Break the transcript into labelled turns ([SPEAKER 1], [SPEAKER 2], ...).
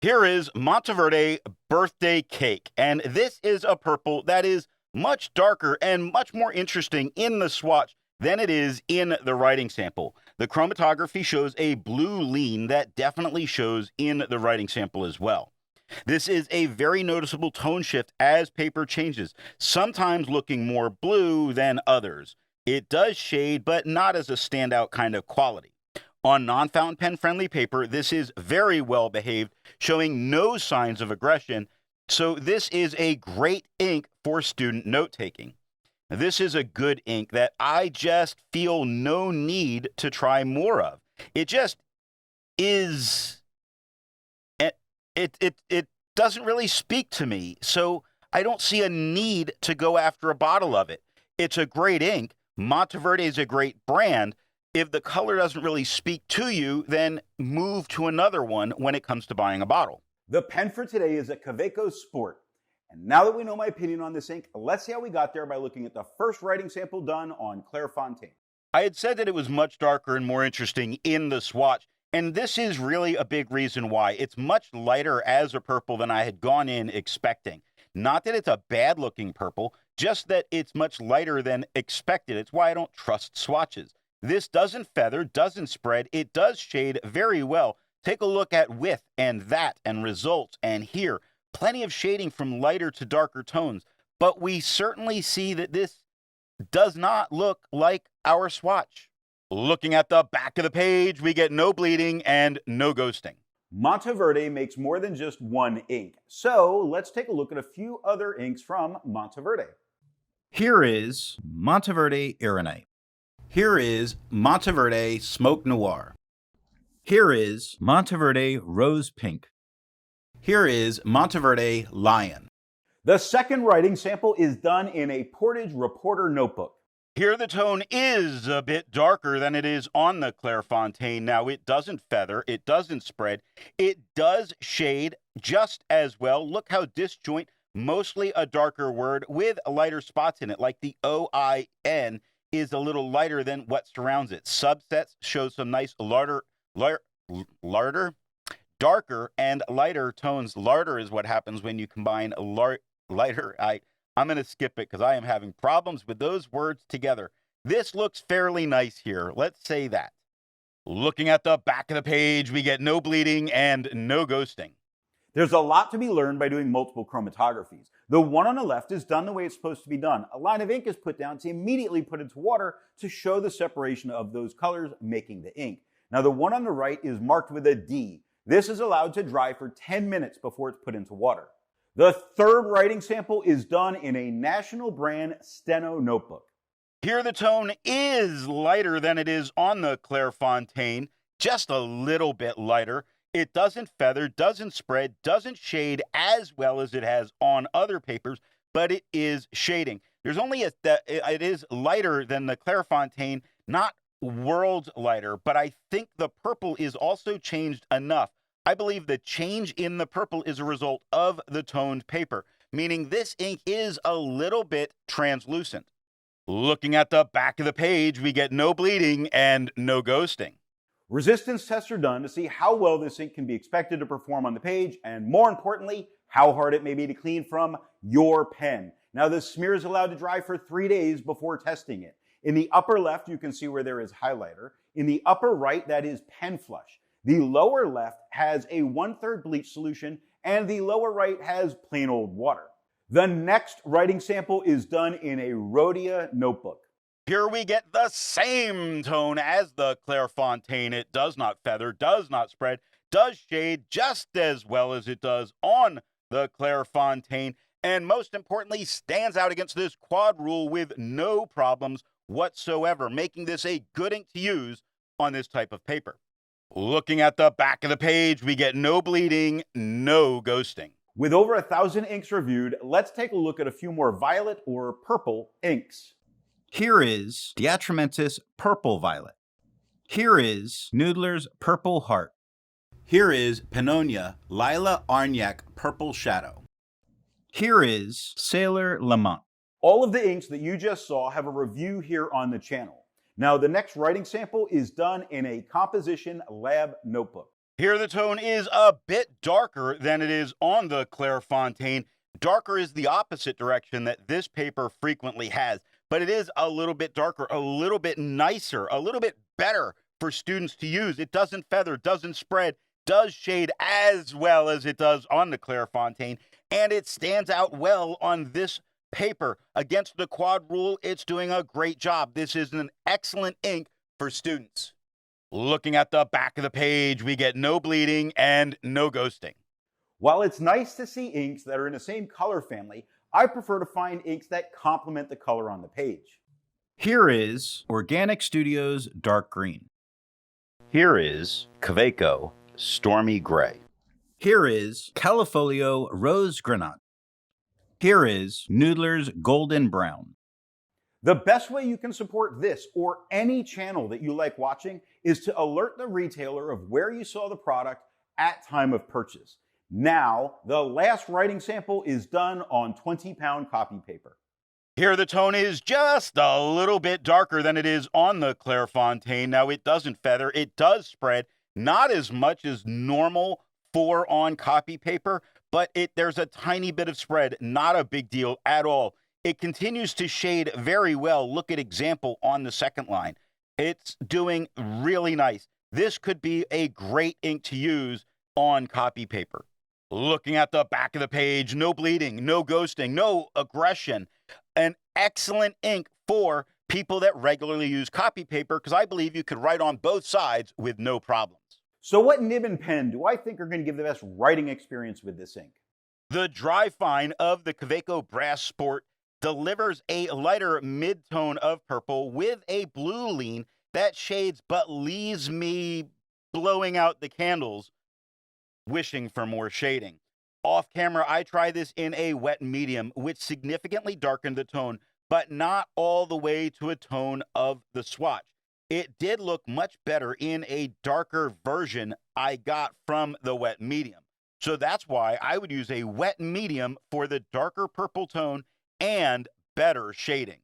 [SPEAKER 1] Here is Monteverde Birthday Cake, and this is a purple that is much darker and much more interesting in the swatch than it is in the writing sample. The chromatography shows a blue lean that definitely shows in the writing sample as well. This is a very noticeable tone shift as paper changes, sometimes looking more blue than others. It does shade, but not as a standout kind of quality. On non-fountain pen friendly paper, this is very well behaved, showing no signs of aggression. So this is a great ink for student note-taking. This is a good ink that I just feel no need to try more of. It just is. It doesn't really speak to me, so I don't see a need to go after a bottle of it. It's a great ink. Monteverde is a great brand. If the color doesn't really speak to you, then move to another one when it comes to buying a bottle.
[SPEAKER 2] The pen for today is a Kaweco Sport. And now that we know my opinion on this ink, let's see how we got there by looking at the first writing sample done on Clairfontaine.
[SPEAKER 1] I had said that it was much darker and more interesting in the swatch, and this is really a big reason why. It's much lighter as a purple than I had gone in expecting. Not that it's a bad looking purple, just that it's much lighter than expected. It's why I don't trust swatches. This doesn't feather, doesn't spread, it does shade very well. Take a look at width and that and results and here. Plenty of shading from lighter to darker tones, but we certainly see that this does not look like our swatch. Looking at the back of the page, we get no bleeding and no ghosting.
[SPEAKER 2] Monteverde makes more than just one ink, so let's take a look at a few other inks from Monteverde.
[SPEAKER 1] Here is Monteverde Ironite. Here is Monteverde Smoke Noir. Here is Monteverde Rose Pink. Here is Monteverde Lion.
[SPEAKER 2] The second writing sample is done in a Portage Reporter notebook.
[SPEAKER 1] Here the tone is a bit darker than it is on the Clairfontaine. Now it doesn't feather, it doesn't spread, it does shade just as well. Look how disjoint, mostly a darker word with lighter spots in it, like the O-I-N is a little lighter than what surrounds it. Subsets show some nice darker and lighter tones. Larder is what happens when you combine lighter. I'm going to skip it because I am having problems with those words together. This looks fairly nice here. Let's say that. Looking at the back of the page, we get no bleeding and no ghosting.
[SPEAKER 2] There's a lot to be learned by doing multiple chromatographies. The one on the left is done the way it's supposed to be done. A line of ink is put down to immediately put into water to show the separation of those colors making the ink. Now the one on the right is marked with a D. This is allowed to dry for 10 minutes before it's put into water. The third writing sample is done in a national brand Steno notebook.
[SPEAKER 1] Here the tone is lighter than it is on the Clairfontaine, just a little bit lighter. It doesn't feather, doesn't spread, doesn't shade as well as it has on other papers, but it is shading. There's only it is lighter than the Clairfontaine, not worlds lighter, but I think the purple is also changed enough. I believe the change in the purple is a result of the toned paper, meaning this ink is a little bit translucent. Looking at the back of the page, we get no bleeding and no ghosting.
[SPEAKER 2] Resistance tests are done to see how well this ink can be expected to perform on the page, and more importantly, how hard it may be to clean from your pen. Now, this smear is allowed to dry for 3 days before testing it. In the upper left, you can see where there is highlighter. In the upper right, that is pen flush. The lower left has a 1/3 bleach solution, and the lower right has plain old water. The next writing sample is done in a Rhodia notebook.
[SPEAKER 1] Here we get the same tone as the Clairfontaine. It does not feather, does not spread, does shade just as well as it does on the Clairfontaine, and most importantly, stands out against this quad rule with no problems whatsoever, making this a good ink to use on this type of paper. Looking at the back of the page, we get no bleeding, no ghosting.
[SPEAKER 2] With over 1,000 inks reviewed, let's take a look at a few more violet or purple inks.
[SPEAKER 1] Here is Diatramentis Purple Violet. Here is Noodler's Purple Heart. Here is Pannonia Lila Arniac Purple Shadow. Here is Sailor Lamont.
[SPEAKER 2] All of the inks that you just saw have a review here on the channel. Now, the next writing sample is done in a composition lab notebook.
[SPEAKER 1] Here the tone is a bit darker than it is on the Clairfontaine. Darker is the opposite direction that this paper frequently has, but it is a little bit darker, a little bit nicer, a little bit better for students to use. It doesn't feather, doesn't spread, does shade as well as it does on the Clairfontaine, and it stands out well on this paper. Against the quad rule, it's doing a great job. This is an excellent ink for students. Looking at the back of the page, we get no bleeding and no ghosting.
[SPEAKER 2] While it's nice to see inks that are in the same color family, I prefer to find inks that complement the color on the page.
[SPEAKER 3] Here is Organic Studios Dark Green.
[SPEAKER 1] Here is Kaweco Stormy Gray.
[SPEAKER 3] Here is Califolio Rose Granate. Here is Noodler's Golden Brown.
[SPEAKER 2] The best way you can support this or any channel that you like watching is to alert the retailer of where you saw the product at time of purchase. Now, the last writing sample is done on 20-pound copy paper.
[SPEAKER 1] Here the tone is just a little bit darker than it is on the Clairfontaine. Now it doesn't feather, it does spread, not as much as normal 4-on copy paper, but there's a tiny bit of spread, not a big deal at all. It continues to shade very well. Look at example on the second line. It's doing really nice. This could be a great ink to use on copy paper. Looking at the back of the page, no bleeding, no ghosting, no aggression. An excellent ink for people that regularly use copy paper, because I believe you could write on both sides with no problems.
[SPEAKER 2] So what nib and pen do I think are going to give the best writing experience with this ink?
[SPEAKER 1] The dry fine of the Kaweco Brass Sport delivers a lighter mid-tone of purple with a blue lean that shades but leaves me blowing out the candles, wishing for more shading. Off camera, I tried this in a wet medium, which significantly darkened the tone, but not all the way to a tone of the swatch. It did look much better in a darker version I got from the wet medium. So that's why I would use a wet medium for the darker purple tone and better shading.